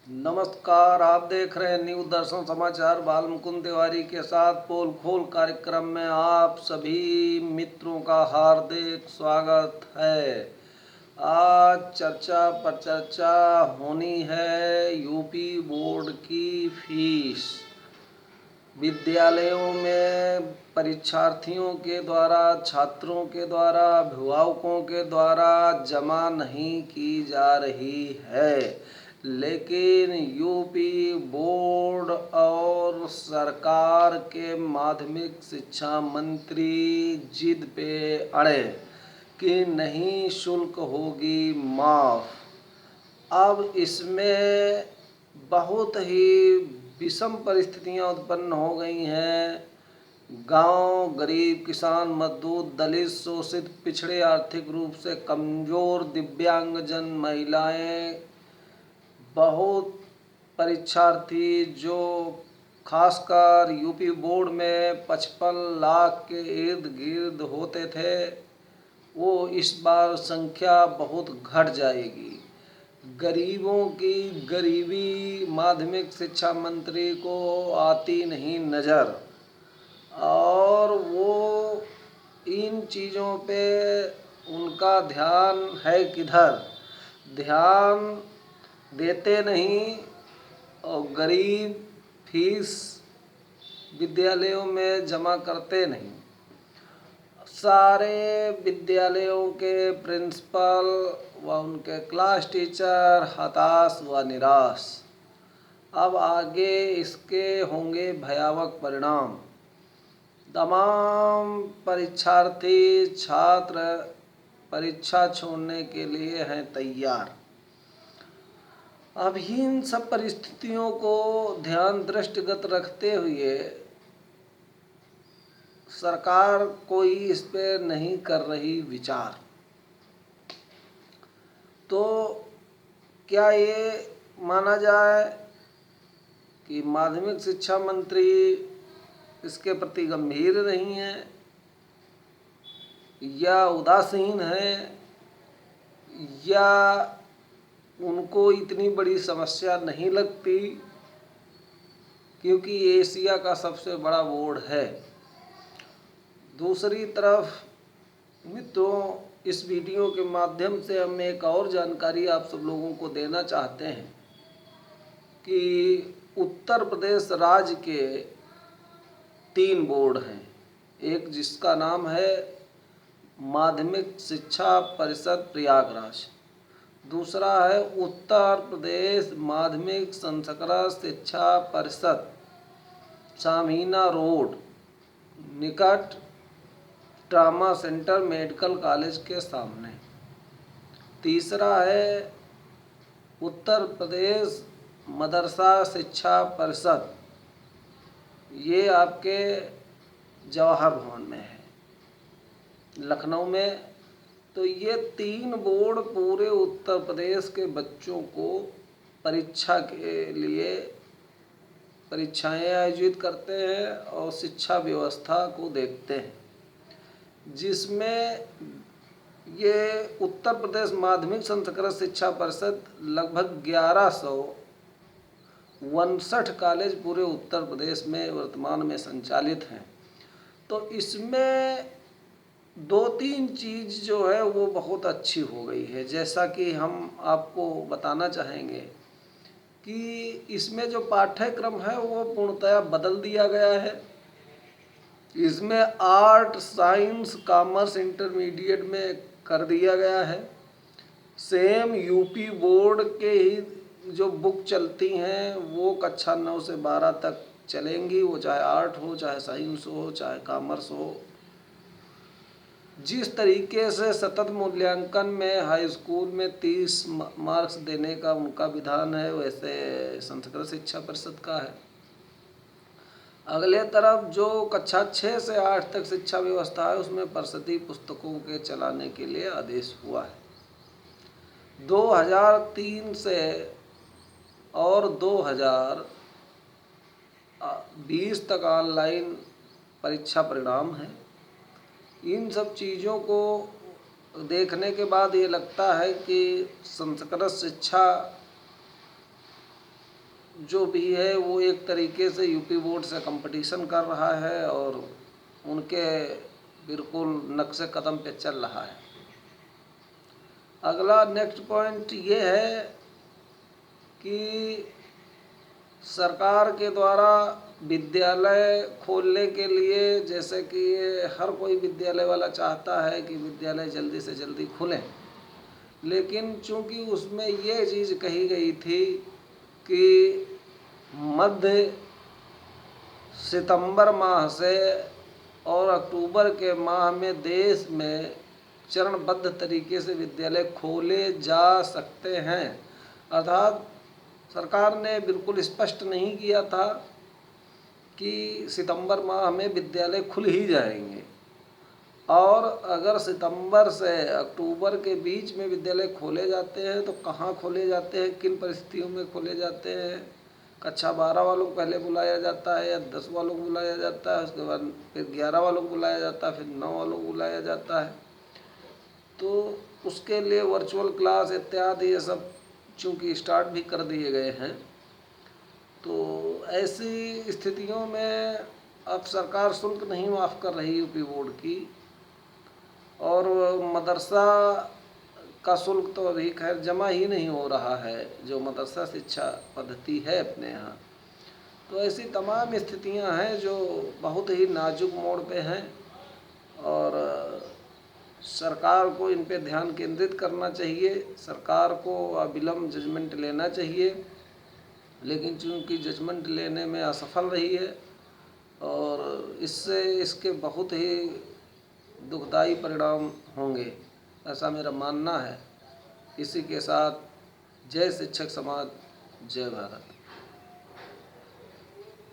नमस्कार। आप देख रहे हैं न्यू दर्शन समाचार। बाल मुकुंद तिवारी के साथ पोल खोल कार्यक्रम में आप सभी मित्रों का हार्दिक स्वागत है। आज चर्चा पर चर्चा होनी है यूपी बोर्ड की फीस। विद्यालयों में परीक्षार्थियों के द्वारा, छात्रों के द्वारा, अभिभावकों के द्वारा जमा नहीं की जा रही है, लेकिन यूपी बोर्ड और सरकार के माध्यमिक शिक्षा मंत्री जिद पे अड़े कि नहीं शुल्क होगी माफ़। अब इसमें बहुत ही विषम परिस्थितियां उत्पन्न हो गई हैं। गांव, गरीब, किसान, मजदूर, दलित, शोषित, पिछड़े, आर्थिक रूप से कमज़ोर, दिव्यांगजन, महिलाएं, बहुत परीक्षार्थी जो खासकर यूपी बोर्ड में 55 लाख के इर्द गिर्द होते थे, वो इस बार संख्या बहुत घट जाएगी। गरीबों की गरीबी माध्यमिक शिक्षा मंत्री को आती नहीं नज़र, और वो इन चीज़ों पे उनका ध्यान है किधर, ध्यान देते नहीं। और गरीब फीस विद्यालयों में जमा करते नहीं। सारे विद्यालयों के प्रिंसिपल व उनके क्लास टीचर हताश व निराश। अब आगे इसके होंगे भयावह परिणाम। तमाम परीक्षार्थी, छात्र परीक्षा छोड़ने के लिए हैं तैयार। अब इन सब परिस्थितियों को ध्यान दृष्टिगत रखते हुए सरकार कोई इस पे नहीं कर रही विचार। तो क्या ये माना जाए कि माध्यमिक शिक्षा मंत्री इसके प्रति गंभीर नहीं है, या उदासीन है, या उनको इतनी बड़ी समस्या नहीं लगती, क्योंकि एशिया का सबसे बड़ा बोर्ड है। दूसरी तरफ मित्रों, इस वीडियो के माध्यम से हम एक और जानकारी आप सब लोगों को देना चाहते हैं कि उत्तर प्रदेश राज्य के 3 बोर्ड हैं। एक जिसका नाम है माध्यमिक शिक्षा परिषद प्रयागराज, दूसरा है उत्तर प्रदेश माध्यमिक संस्कृत शिक्षा परिषद शामीना रोड निकट ट्रामा सेंटर मेडिकल कॉलेज के सामने। तीसरा है उत्तर प्रदेश मदरसा शिक्षा परिषद, ये आपके जवाहर भवन में है, लखनऊ में। तो ये 3 बोर्ड पूरे उत्तर प्रदेश के बच्चों को परीक्षा के लिए परीक्षाएं आयोजित करते हैं और शिक्षा व्यवस्था को देखते हैं, जिसमें ये उत्तर प्रदेश माध्यमिक संस्कृत शिक्षा परिषद लगभग 1159 कॉलेज पूरे उत्तर प्रदेश में वर्तमान में संचालित हैं। तो इसमें 2-3 चीज़ जो है वो बहुत अच्छी हो गई है, जैसा कि हम आपको बताना चाहेंगे कि इसमें जो पाठ्यक्रम है वो पूर्णतया बदल दिया गया है। इसमें आर्ट, साइंस, कॉमर्स इंटरमीडिएट में कर दिया गया है। सेम यूपी बोर्ड के ही जो बुक चलती हैं वो कक्षा 9 से 12 तक चलेंगी, वो चाहे आर्ट हो, चाहे साइंस हो, चाहे कॉमर्स हो। जिस तरीके से सतत मूल्यांकन में हाई स्कूल में 30 मार्क्स देने का उनका विधान है, वैसे संस्कृत शिक्षा परिषद का है। अगले तरफ जो कक्षा 6 से 8 तक शिक्षा व्यवस्था है, उसमें परिषदीय पुस्तकों के चलाने के लिए आदेश हुआ है। 2003 से और 2020 तक ऑनलाइन परीक्षा परिणाम है। इन सब चीज़ों को देखने के बाद ये लगता है कि संस्कृत शिक्षा जो भी है वो एक तरीके से यूपी बोर्ड से कंपटीशन कर रहा है और उनके बिल्कुल नक्शे कदम पे चल रहा है। अगला नेक्स्ट पॉइंट ये है कि सरकार के द्वारा विद्यालय खोलने के लिए, जैसे कि ये हर कोई विद्यालय वाला चाहता है कि विद्यालय जल्दी से जल्दी खुलें, लेकिन चूंकि उसमें ये चीज़ कही गई थी कि मध्य सितंबर माह से और अक्टूबर के माह में देश में चरणबद्ध तरीके से विद्यालय खोले जा सकते हैं। अर्थात सरकार ने बिल्कुल स्पष्ट नहीं किया था कि सितंबर माह में विद्यालय खुल ही जाएंगे, और अगर सितंबर से अक्टूबर के बीच में विद्यालय खोले जाते हैं तो कहाँ खोले जाते हैं, किन परिस्थितियों में खोले जाते हैं। कक्षा 12 वालों को पहले बुलाया जाता है या 10 वालों को बुलाया जाता है, उसके बाद फिर 11 वालों को बुलाया जाता है, फिर 9 वालों को बुलाया जाता है। तो उसके लिए वर्चुअल क्लास इत्यादि ये सब चूँकि स्टार्ट भी कर दिए गए हैं। तो ऐसी स्थितियों में अब सरकार शुल्क नहीं माफ़ कर रही यूपी बोर्ड की, और मदरसा का शुल्क तो अभी खैर जमा ही नहीं हो रहा है, जो मदरसा शिक्षा पद्धति है अपने यहाँ। तो ऐसी तमाम स्थितियां हैं जो बहुत ही नाजुक मोड़ पे हैं, और सरकार को इन पे ध्यान केंद्रित करना चाहिए। सरकार को अविलंब जजमेंट लेना चाहिए, लेकिन चूँकि जजमेंट लेने में असफल रही है, और इससे इसके बहुत ही दुखदायी परिणाम होंगे, ऐसा मेरा मानना है। इसी के साथ जय शिक्षक समाज, जय भारत।